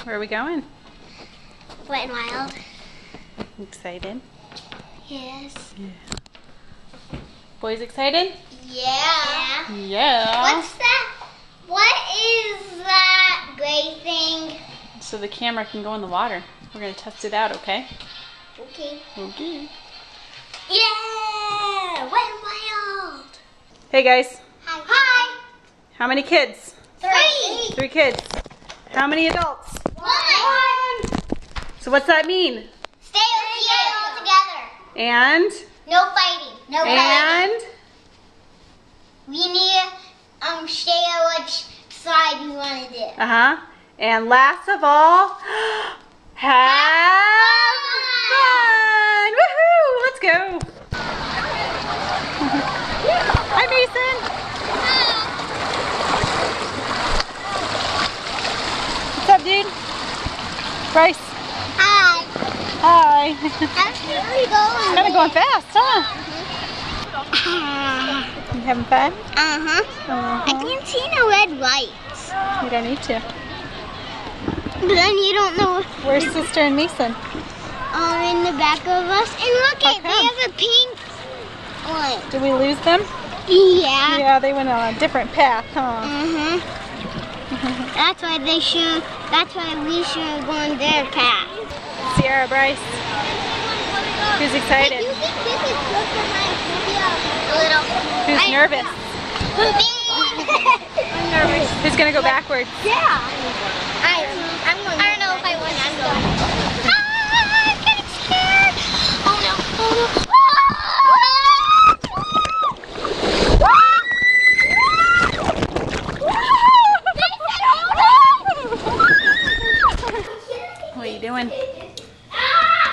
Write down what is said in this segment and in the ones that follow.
Where are we going? Wet and Wild. Excited? Yes. Yeah. Boys excited? Yeah. Yeah. What's that? What is that gray thing? So the camera can go in the water. We're going to test it out, okay? Okay. Okay. Yeah! Wet and Wild. Hey guys. Hi. Hi. How many kids? 3. 3 kids. How many adults? 1. So what's that mean? Stay all together. And? No fighting. No fighting. And? We need to stay on which side we want to do. Uh-huh. And last of all, have fun! Woohoo! Let's go! Hi, Mason! What's up, dude? Bryce. Hi. Hi. How's it going? Kind of going fast, huh? You having fun? I can't see no red lights. You don't need to. But then you don't know. Where's Sister and Mason? In the back of us. And look How at, they come? have a pink one. Did we lose them? Yeah. Yeah, they went on a different path, huh? That's why they should. That's why we should have gone their path. Sierra, Bryce. Who's excited? You think you could look at my video a little? Who's nervous? I'm nervous. Who's gonna go backwards? Yeah. I'm going. I don't know if I win. I'm going. Ah, I'm getting scared. Oh no. Oh no. What are you doing?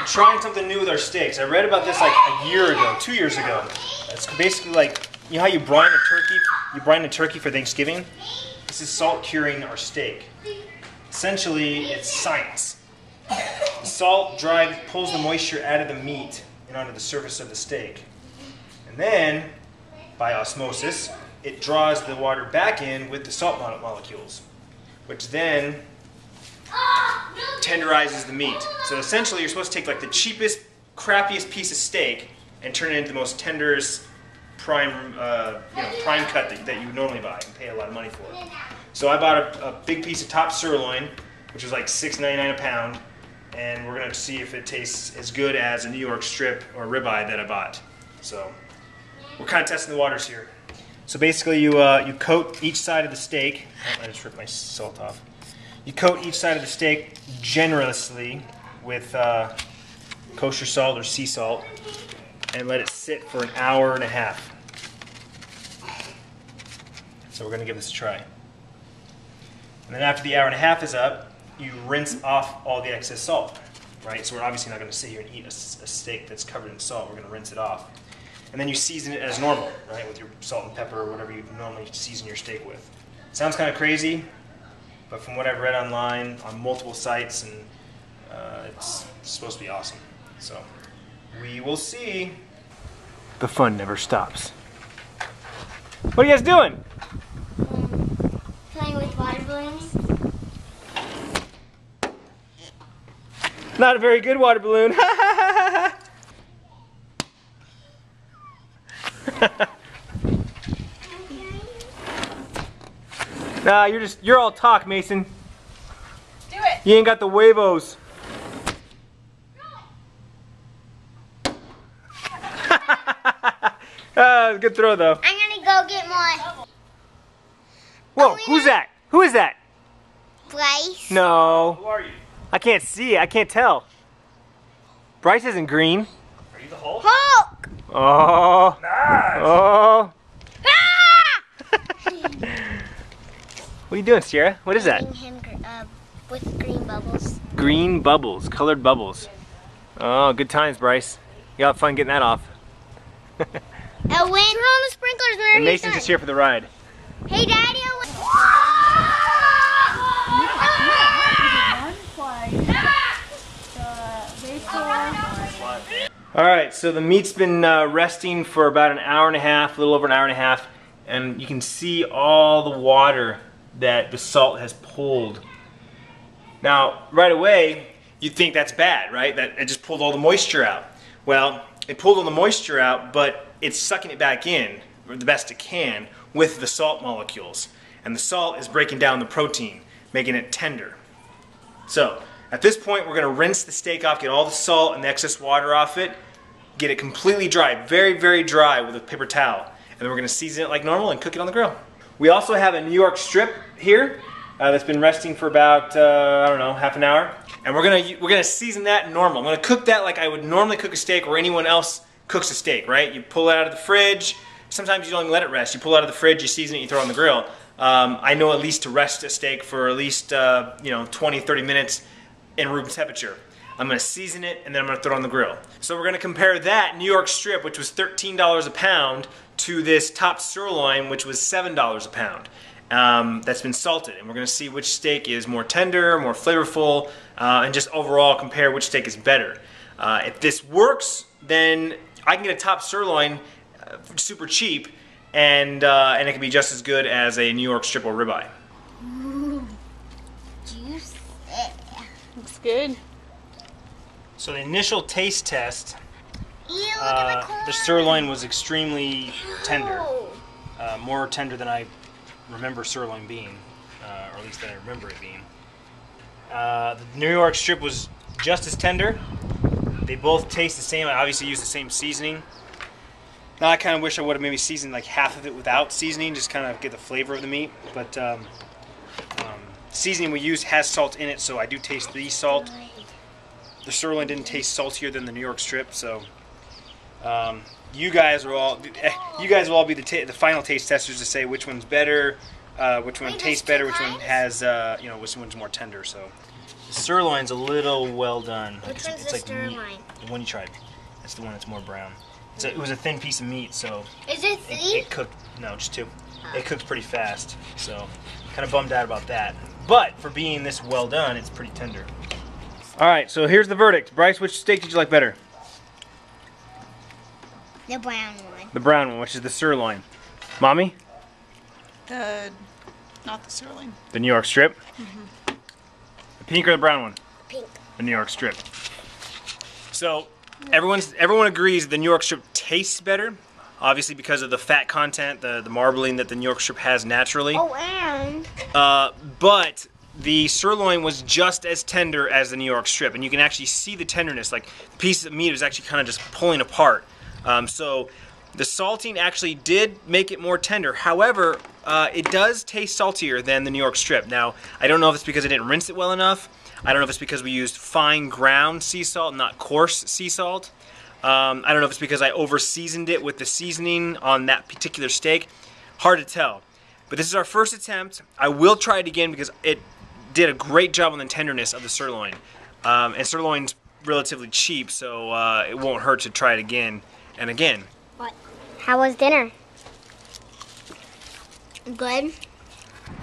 Trying something new with our steaks. I read about this like a year ago, 2 years ago. It's basically like, you know how you brine a turkey? You brine a turkey for Thanksgiving? This is salt curing our steak. Essentially, it's science. The salt pulls the moisture out of the meat and onto the surface of the steak. And then, by osmosis, it draws the water back in with the salt molecules, which then tenderizes the meat. So essentially, you're supposed to take like the cheapest, crappiest piece of steak and turn it into the most tenderest prime cut that you would normally buy and pay a lot of money for. So I bought a big piece of top sirloin, which was like $6.99 a pound, and we're gonna see if it tastes as good as a New York strip or ribeye that I bought. So we're kind of testing the waters here. So basically, you coat each side of the steak. Oh, I just ripped my salt off. You coat each side of the steak generously with kosher salt or sea salt and let it sit for an hour and a half. So we're going to give this a try. And then after the hour and a half is up, you rinse off all the excess salt, right? So we're obviously not going to sit here and eat a steak that's covered in salt. We're going to rinse it off. And then you season it as normal, right? With your salt and pepper or whatever you normally season your steak with. Sounds kind of crazy, but from what I've read online on multiple sites, and it's supposed to be awesome. So we will see. The fun never stops. What are you guys doing? Playing with water balloons. Not a very good water balloon. Nah, you're all talk, Mason. Do it! You ain't got the huevos. Good throw though. I'm gonna go get more. Whoa, who's that? Who is that? Bryce. No. Who are you? I can't see it. I can't tell. Bryce isn't green. Are you the Hulk? Hulk! Oh. Nice. Oh. Ah! What are you doing, Sierra? What is that? Him, with green bubbles. Green bubbles, colored bubbles. Oh, good times, Bryce. You have fun getting that off. Turn on the sprinklers whenever And Mason's just here for the ride. Hey, Daddy. Alright, so the meat's been resting for about an hour and a half, a little over an hour and a half, and you can see all the water that the salt has pulled Now, right away, you'd think that's bad, right? That it just pulled all the moisture out. Well, it pulled all the moisture out, but it's sucking it back in, or the best it can, with the salt molecules. And the salt is breaking down the protein, making it tender. So, at this point, we're going to rinse the steak off, get all the salt and the excess water off it, get it completely dry, very, very dry with a paper towel. And then we're going to season it like normal and cook it on the grill. We also have a New York strip here that's been resting for about, I don't know, half an hour. And we're gonna season that normal. I'm gonna cook that like I would normally cook a steak or anyone else cooks a steak, right? You pull it out of the fridge. Sometimes you don't even let it rest. You pull it out of the fridge, you season it, you throw it on the grill. I know at least to rest a steak for at least 20, 30 minutes in room temperature. I'm gonna season it and then I'm gonna throw it on the grill. So we're gonna compare that New York strip, which was $13 a pound, to this top sirloin, which was $7 a pound. That's been salted, and we're going to see which steak is more tender, more flavorful, and just overall compare which steak is better. If this works, then I can get a top sirloin super cheap, and it can be just as good as a New York strip or ribeye. Ooh, juicy. Looks good. So the initial taste test, Ew, look at the corn. the sirloin was extremely tender, more tender than I remember sirloin being, or at least that I remember it being. The New York strip was just as tender. They both taste the same. I obviously use the same seasoning. Now I kind of wish I would have maybe seasoned like half of it without seasoning, just kind of get the flavor of the meat. But seasoning we use has salt in it, so I do taste the salt. The sirloin didn't taste saltier than the New York strip, so you guys will all be the final taste testers to say which one's better, which one tastes better, which one has which one's more tender. So the sirloin's a little well done. Which one's it's the like sirloin? The one you tried. That's the one that's more brown. It was a thin piece of meat, so Is it three? it cooked. No, just two. It cooked pretty fast, so kind of bummed out about that. But for being this well done, it's pretty tender. All right, so here's the verdict. Bryce, which steak did you like better? The brown one. The brown one, which is the sirloin. Mommy? Not the sirloin. The New York strip? Mm-hmm. The pink or the brown one? Pink. The New York strip. So everyone agrees the New York strip tastes better, obviously because of the fat content, the marbling that the New York strip has naturally. Oh, and? But the sirloin was just as tender as the New York strip, and you can actually see the tenderness. Like the piece of meat was actually kind of just pulling apart. So the salting actually did make it more tender. However, it does taste saltier than the New York strip. Now, I don't know if it's because I didn't rinse it well enough. I don't know if it's because we used fine ground sea salt, not coarse sea salt. I don't know if it's because I over-seasoned it with the seasoning on that particular steak. Hard to tell. But this is our first attempt. I will try it again because it did a great job on the tenderness of the sirloin. And sirloin's relatively cheap, so it won't hurt to try it again and again. What? How was dinner? Good.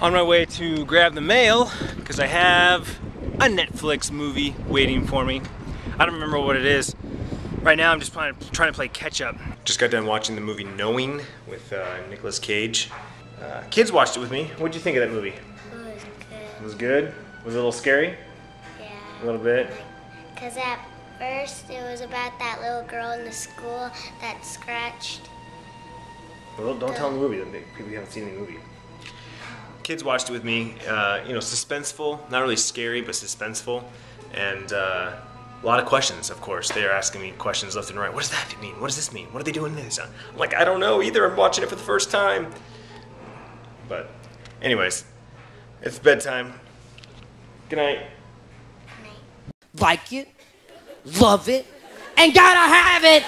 On my way to grab the mail, because I have a Netflix movie waiting for me. I don't remember what it is. Right now I'm just trying to play catch up. Just got done watching the movie Knowing with Nicolas Cage. Kids watched it with me. What did you think of that movie? It was good. It was good? Was it a little scary? Yeah. A little bit? Because at first it was about that little girl in the school that scratched. Well, don't tell them the movie. People haven't seen the movie. Kids watched it with me. Suspenseful. Not really scary, but suspenseful. And a lot of questions, of course. They are asking me questions left and right. What does that mean? What does this mean? What are they doing this? I'm like, I don't know either. I'm watching it for the first time. But anyways, it's bedtime. Good night. Like it, love it, and gotta have it.